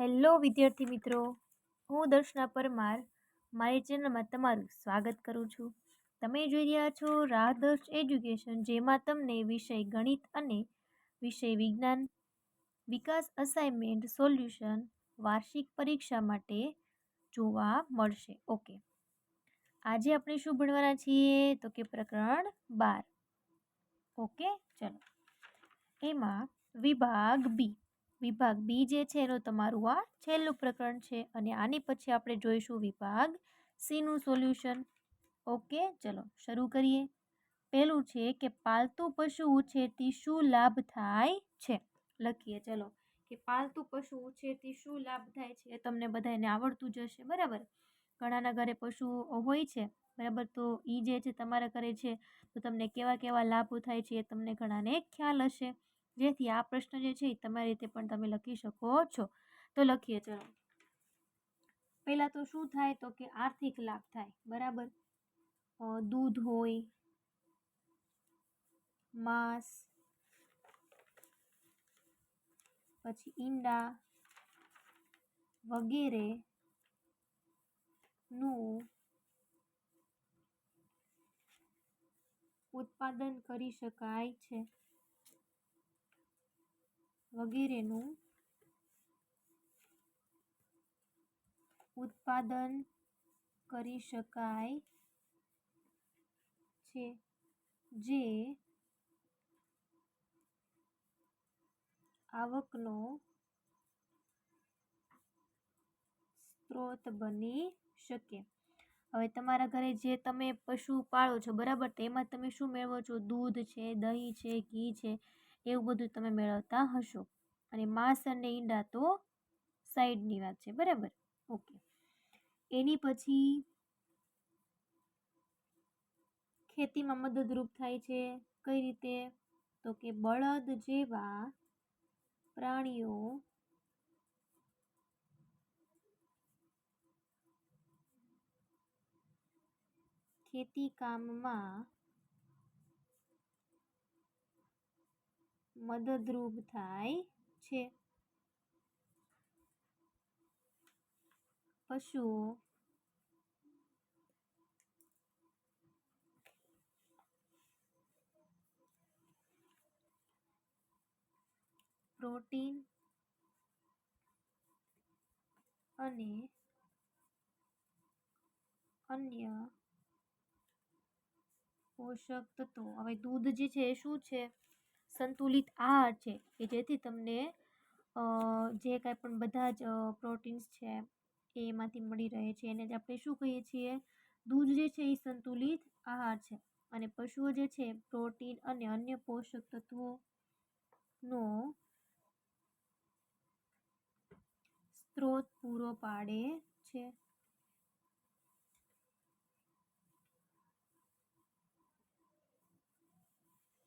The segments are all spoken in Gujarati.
હેલો વિદ્યાર્થી મિત્રો, હું દર્શના પરમાર મારી ચેનલમાં તમારું સ્વાગત કરું છું. તમે જોઈ રહ્યા છો રાહદર્શ એજ્યુકેશન, જેમાં તમને વિષય ગણિત અને વિષય વિજ્ઞાન વિકાસ અસાઇનમેન્ટ સોલ્યુશન વાર્ષિક પરીક્ષા માટે જોવા મળશે. ઓકે, આજે આપણે શું ભણવાના છીએ તો કે પ્રકરણ 12. ઓકે, ચલો. એમાં વિભાગ બી જે છે એનું તમારું આ છેલ્લું પ્રકરણ છે અને આની પછી આપણે જોઈશું વિભાગ સી નું સોલ્યુશન. ઓકે, ચલો શરૂ કરીએ. પહેલું છે કે પાલતુ પશુ ઉછેરથી શું લાભ થાય છે. લખીએ ચલો કે પાલતુ પશુ ઉછેરથી શું લાભ થાય છે. એ તમને બધાને આવડતું જ હશે, બરાબર. ઘણાના ઘરે પશુ હોય છે, બરાબર. તો એ જે છે તમારા ઘરે છે તો તમને કેવા કેવા લાભો થાય છે એ તમને ઘણાને ખ્યાલ હશે, જેથી આ પ્રશ્ન જે છે એ તમારી રીતે પણ તમે લખી શકો છો. તો લખીએ ચલો. પહેલા તો શું થાય તો કે આર્થિક લાભ થાય, બરાબર. દૂધ હોય, માંસ, પછી ઈંડા વગેરે નું ઉત્પાદન કરી શકાય છે. વગેરેનું ઉત્પાદન કરી શકાય છે, જે આવકનો સ્ત્રોત બની શકે. હવે તમારા ઘરે જે તમે પશુ પાળો છો, બરાબર, તેમાં તમે શું મેળવો છો? દૂધ છે, દહીં છે, ઘી છે, એવું બધું તમે મેળવતા હશો. અને માંસ અને ઈંડા તો સાઈડની વાત છે, બરાબર. ઓકે, એની પછી ખેતીમાં મદદરૂપ થાય છે. કઈ રીતે તો કે બળદ જેવા પ્રાણીઓ ખેતી કામમાં મદદરૂપ થાય છે. પશુઓ પ્રોટીન અને અન્ય પોષક તત્વો. હવે દૂધ જે છે એ શું છે? સંતુલિત આહાર છે કે જેથી તમને જે કાંઈ પણ બધા જ પ્રોટીન્સ છે એ એમાંથી મળી રહે છે. એને જ આપણે શું કહીએ છીએ? દૂધ જે છે એ સંતુલિત આહાર છે. અને પશુઓ જે છે પ્રોટીન અને અન્ય પોષક તત્વોનો સ્ત્રોત પૂરો પાડે છે.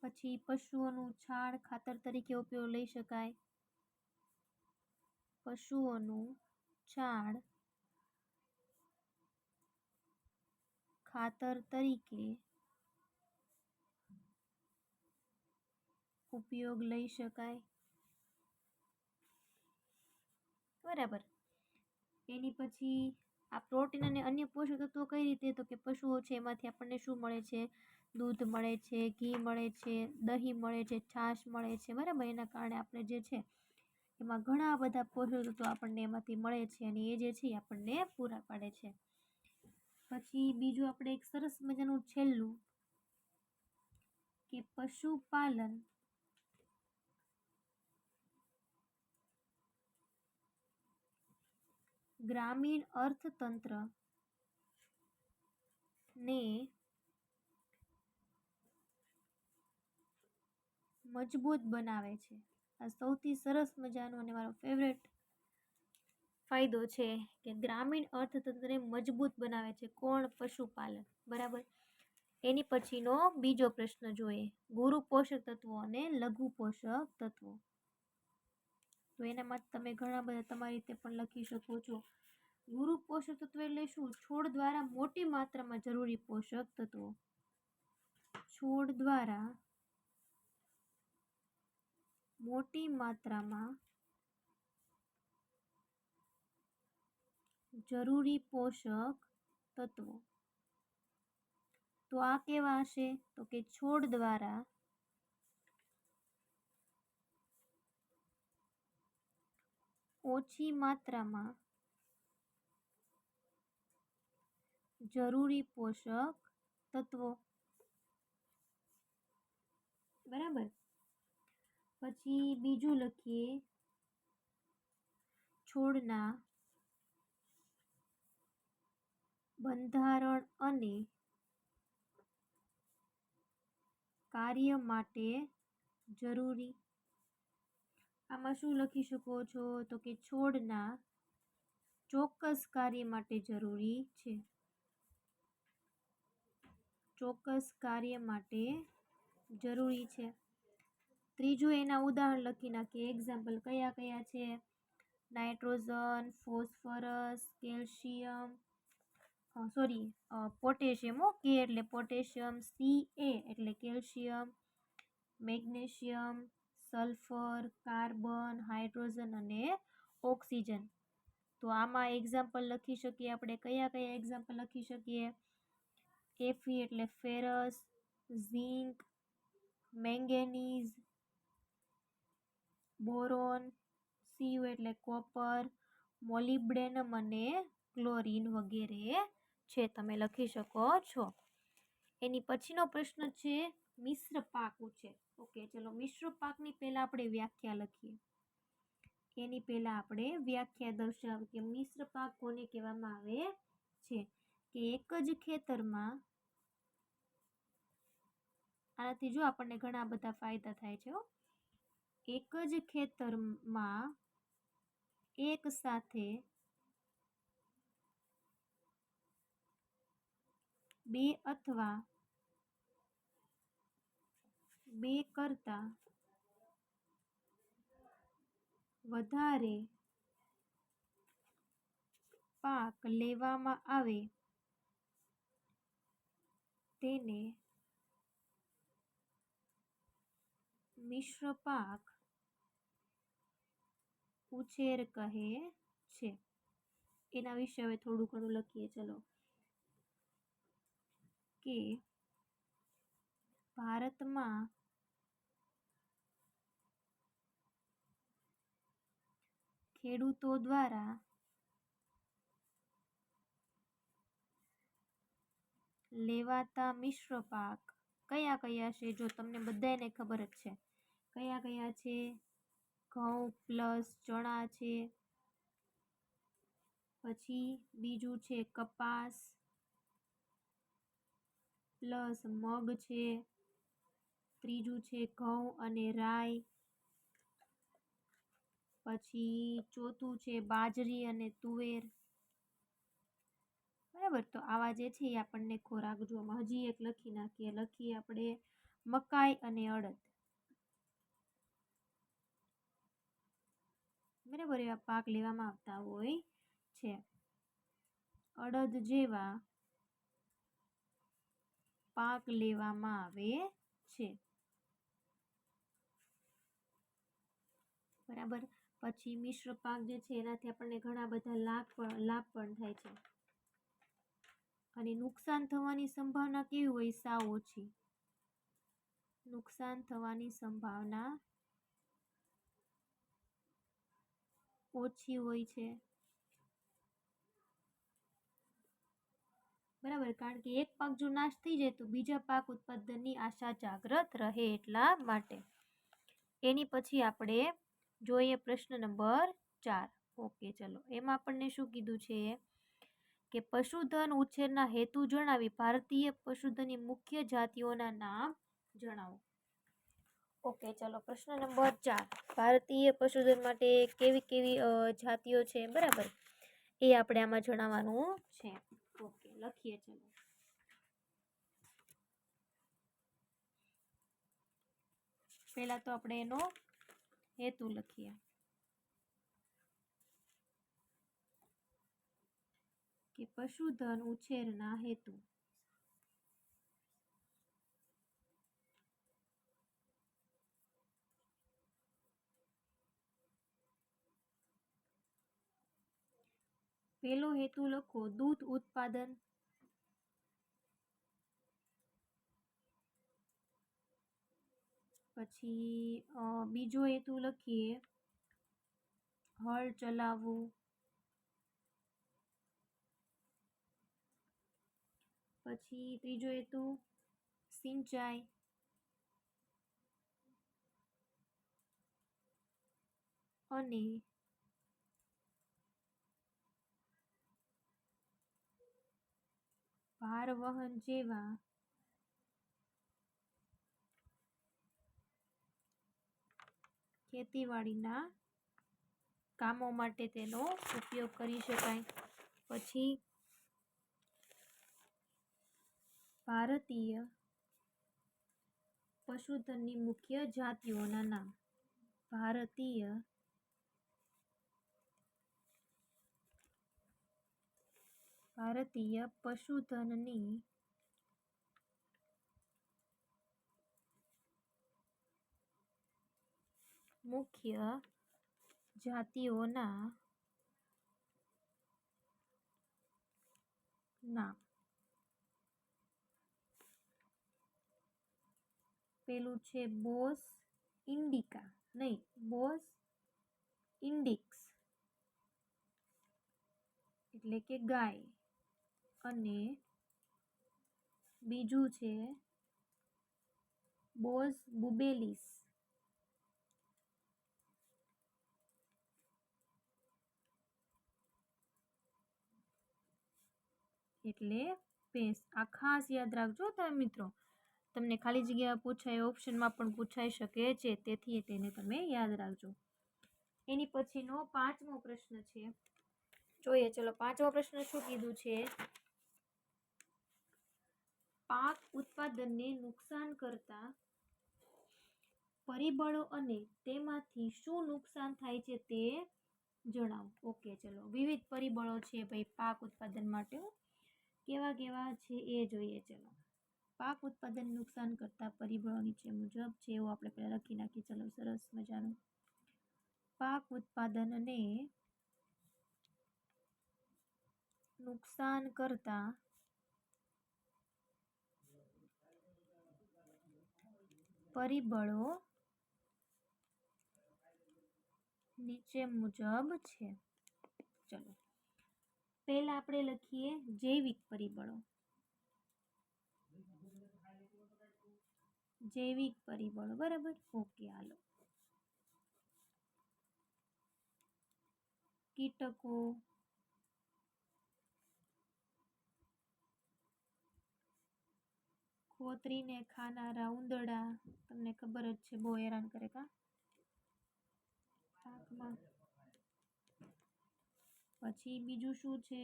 પછી પશુઓનું છાણ ખાતર તરીકે ઉપયોગ લઈ શકાય. પશુઓનું છાણ ખાતર તરીકે ઉપયોગ લઈ શકાય, બરાબર. એની પછી આ પ્રોટીન અને અન્ય પોષક તત્વો કઈ રીતે તો કે પશુઓ છે એમાંથી આપણને શું મળે છે? દૂધ મળે છે, ઘી મળે છે, દહીં મળે છે, છાશ મળે છે, બરાબર. એના કારણે આપણે જે છે એમાં ઘણા બધા પોષક તત્વો આપણને એમાંથી મળે છે અને એ જે છે આપણને પૂરા પાડે છે. પછી બીજું આપણે એક સરસ મજાનું છેલ્લું કે પશુપાલન ગ્રામીણ અર્થતંત્ર ને મજબૂત બનાવે છે. આ સૌથી સરસ મજાનો અને મારો ફેવરેટ ફાયદો છે કે ગ્રામીણ અર્થતંત્રને મજબૂત બનાવે છે. કોણ? પશુપાલન, બરાબર. એની પછીનો બીજો પ્રશ્ન જોઈએ, ગુરુ પોષક તત્વો અને લઘુ પોષક તત્વો. તો એનામાં તમે ઘણા બધા તમારી રીતે પણ લખી શકો છો. ગુરુ પોષક તત્વો એટલે શું? છોડ દ્વારા મોટી માત્રામાં જરૂરી પોષક તત્વો. છોડ દ્વારા મોટી માત્રામાં જરૂરી પોષક તત્વો. તો આ કેવા હશે? તો કે છોડ દ્વારા ઓછી માત્રામાં જરૂરી પોષક તત્વો. બરાબર. પછી બીજું લખીએ, છોડના બંધારણ અને કાર્ય માટે જરૂરી. આમાં શું લખી શકો છો? તો કે છોડના ચોક્કસ કાર્ય માટે જરૂરી છે. ચોક્કસ કાર્ય માટે જરૂરી છે. ત્રીજું એના ઉદાહરણ લખી નાખીએ. એક્ઝામ્પલ કયા કયા છે? Nitrogen, phosphorus, calcium, potassium. કે એટલે પોટેશિયમ, Ca એટલે calcium, magnesium, sulphur, carbon, hydrogen અને ઓક્સિજન. તો આમાં એક્ઝામ્પલ લખી શકીએ આપણે. કયા કયા એક્ઝામ્પલ લખી શકીએ? Fe એટલે ferrous, zinc, manganese, boron, Cu એટલે કોપર, મોલિબ્ડેનમ અને ક્લોરીન વગેરે છે. તમે લખી શકો છો. એની પછીનો પ્રશ્ન છે મિશ્ર પાક ઉછેર. ઓકે, ચલો મિશ્ર પાકની પહેલા આપણે વ્યાખ્યા લખીએ. એની પહેલા આપણે વ્યાખ્યા દર્શાવીએ કે મિશ્ર પાક કોને કહેવામાં આવે છે. કે એક જ ખેતરમાં, આનાથી જો આપણને ઘણા બધા ફાયદા થાય છે. એક જ ખેતરમાં એક સાથે બે અથવા બે કરતા વધારે પાક લેવામાં આવે તેને મિશ્ર પાક ઉછેર કહે છે. એના વિશે હવે થોડું ઘણું લખીએ. ચલો, કે ભારતમાં ખેડૂતો દ્વારા લેવાતા મિશ્ર પાક કયા કયા છે? જો તમને બધાને ખબર જ છે. કયા કયા છે? ઘઉં પ્લસ ચણા છે. પછી બીજું છે કપાસ પ્લસ મગ છે. ત્રીજું છે ઘઉં અને રાઈ. પછી ચોથું છે બાજરી અને તુવેર. બરાબર. તો આવા જે છે એ આપણને ખોરાક જોવામાં. હજી એક લખી નાખીએ. લખીએ આપણે મકાઈ અને અડદ. બરાબર, એવા પાક લેવામાં આવતા હોય છે. અડદ જેવા પાક લેવામાં આવે છે. બરાબર. પછી મિશ્ર પાક જે છે એનાથી આપણને ઘણા બધા લાભ પણ થાય છે. અને નુકસાન થવાની સંભાવના કેવી હોય? સાવ ઓછી. નુકસાન થવાની સંભાવના ઓછી હોય છે. બરાબર, કારણ કે એક પાક જો નાશ થઈ જાય તો બીજા પાક ઉત્પાદનની આશા જાગ્રત રહે એટલા માટે. એની પછી આપણે જોઈએ પ્રશ્ન નંબર 4. ઓકે, ચલો. એમાં આપણને શું કીધું છે? કે પશુધન ઉછેરના હેતુ જણાવી ભારતીય પશુધનની મુખ્ય જાતિઓના નામ જણાવો. ઓકે, ચલો. પ્રશ્ન નંબર 4. ભારતીય પશુધન માટે કેવી કેવી જાતિઓ છે? બરાબર, એ આપણે આમાં જણાવવાનું છે. ઓકે, લખીએ. ચલો, પહેલા તો આપણે એનો હેતુ લખીએ. કે પશુધન ઉછેરના હેતુ. પહેલો હેતુ લખો દૂધ ઉત્પાદન, પછી બીજો હેતુ લખીએ હળ ચલાવવું, પછી ત્રીજો હેતુ સિંચાઈ, અને ભાર વહન જેવા ખેતીવાડીના કામો માટે તેનો ઉપયોગ કરી શકાય. પછી ભારતીય પશુધનની મુખ્ય જાતિઓના નામ. ભારતીય પશુધનની મુખ્ય જાતિઓના નામ. પેલું છે બોસ ઇન્ડિકા, નહીં બોસ ઇન્ડિક્સ એટલે કે ગાય, અને બીજું છે બોસ બુબેલિસ એટલે ભેંસ. આ ખાસ યાદ રાખજો તમે મિત્રો, તમને ખાલી જગ્યા પૂછાય ઓપ્શનમાં પણ પૂછાઈ શકે છે, તેથી તેને તમે યાદ રાખજો. એની પછીનો 5મો પ્રશ્ન છે, જોઈએ ચલો 5મો પ્રશ્ન શું કીધું છે? પાક ઉત્પાદનને નુકસાન કરતા પરિબળો અને તેમાંથી શું નુકસાન થાય છે તે જણાવો. ઓકે ચલો, વિવિધ પરિબળો છે ભાઈ પાક ઉત્પાદન માટે, કેવા કેવા છે એ જોઈએ. ચલો, પાક ઉત્પાદન નુકસાન કરતા પરિબળો નીચે મુજબ છે, એવું આપણે પહેલા લખી નાખીએ. ચલો, સરસ મજાનું. પાક ઉત્પાદનને નુકસાન કરતા પરિબળો નીચે મુજબ છે. ચલો, પહેલા આપણે લખીએ જૈવિક પરિબળો. જૈવિક પરિબળો, બરાબર. ઓકે, હાલો. કીટકો, ખોતરીને ખાનારા ઉંદરડા, તમને ખબર જ છે બહુ હેરાન કરે કા પાકમાં. પછી બીજું શું છે?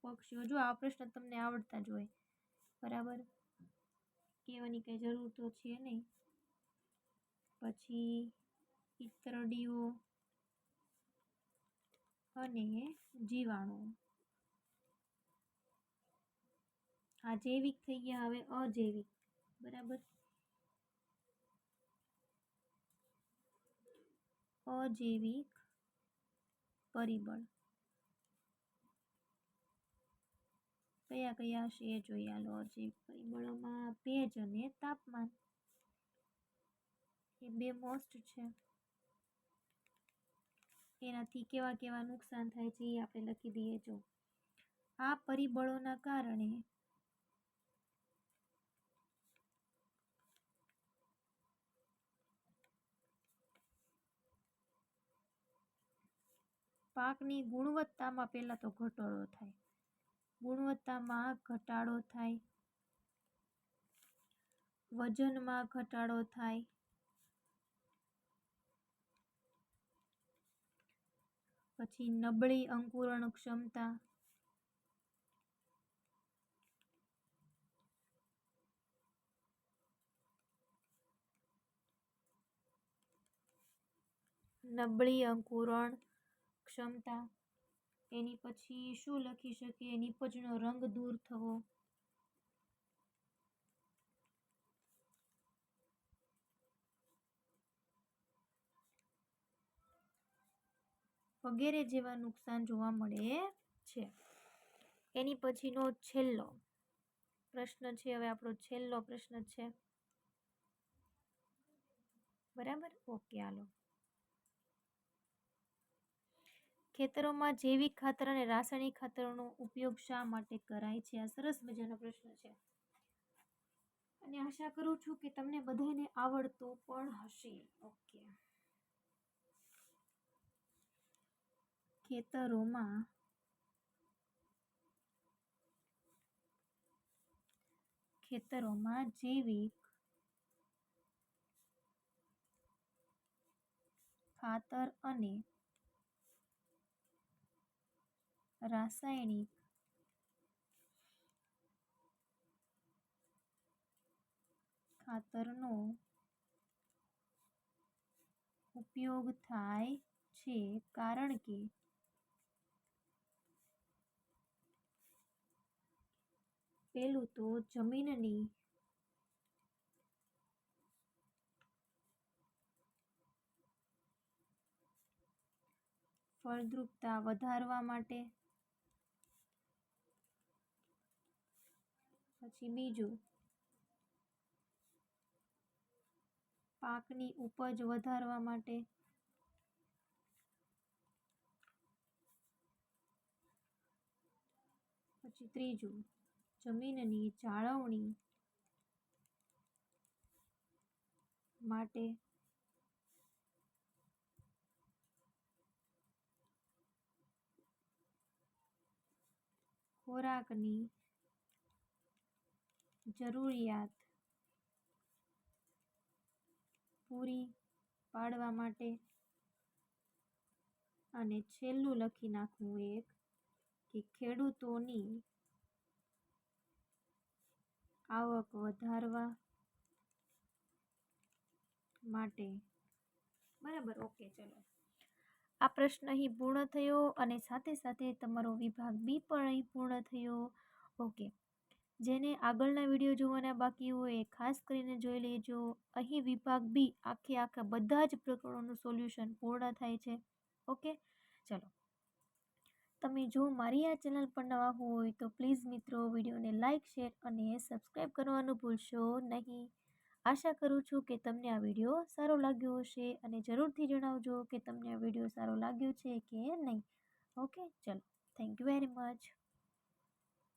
પક્ષીઓ. જો આ પ્રશ્ન તમને આવડતા જ હોય, બરાબર, કહેવાની કઈ જરૂર તો છે નહીં. પછી ઈતરડીઓ અને જીવાણુ. આ જૈવિક થઈ ગયા, હવે અજૈવિક, બરાબર. અજૈવિક પરિબળ કયા કયા છે એ જોઈએ. હાલો, અજૈવિક પરિબળોમાં ભેજ અને તાપમાન એ બે મોસ્ટ છે. એનાથી કેવા કેવા નુકસાન થાય છે એ આપણે લખી દઈએ. જો આ પરિબળોના કારણે પાકની ગુણવત્તામાં પહેલા તો ઘટાડો થાય, ગુણવત્તામાં ઘટાડો થાય, વજનમાં ઘટાડો થાય, પછી નબળી અંકુરણ ક્ષમતા, નબળી અંકુરણ ક્ષમતા. એની પછી શું લખી શકીએ? નીપજનો રંગ દૂર થવો, વગેરે જેવા નુકસાન જોવા મળે છે. એની પછીનો છેલ્લો પ્રશ્ન છે, હવે આપણો છેલ્લો પ્રશ્ન છે, બરાબર. ઓકે, હાલો. ખેતરોમાં જૈવિક ખાતર અને રાસાયણિક ખાતરોનો ઉપયોગ શા માટે કરાય છે? આ સરસ મજાનો પ્રશ્ન છે અને આશા કરું છું કે તમને બધાને આવડતો પણ હશે. ઓકે, ખેતરોમાં જૈવિક ખાતર અને રાસાયણિક ખાતરનો ઉપયોગ થાય છે કારણ કે પેલું તો જમીનની ફળદ્રુપતા વધારવા માટે, પછી બીજું પાકની ઉપજ વધારવા માટે, પછી ત્રીજું જમીનની જાળવણી માટે, ખોરાકની જરૂરિયાત પૂરી પાડવા માટે, અને છેલ્લું લખી નાખવું એક કે ખેડૂતોની આવક વધારવા માટે. બરાબર. ઓકે, ચલો. આ પ્રશ્ન અહીં પૂર્ણ થયો અને સાથે સાથે તમારો વિભાગ બી પણ અહીં પૂર્ણ થયો. ઓકે, જેને આગળના વિડીયો જોવાના બાકી હોય એ ખાસ કરીને જોઈ લેજો. અહીં વિભાગ બી આખા બધા જ પ્રકરણોનું સોલ્યુશન પૂર્ણ થાય છે. ઓકે, ચલો. તમે જો મારી આ ચેનલ પર નવા હોય તો પ્લીઝ મિત્રો વિડીયોને લાઇક, શેર અને સબસ્ક્રાઈબ કરવાનું ભૂલશો નહીં. આશા કરું છું કે તમને આ વિડીયો સારો લાગ્યો હશે અને જરૂરથી જણાવજો કે તમને આ વિડીયો સારો લાગ્યો છે કે નહીં. ઓકે, ચલો. Thank you very much.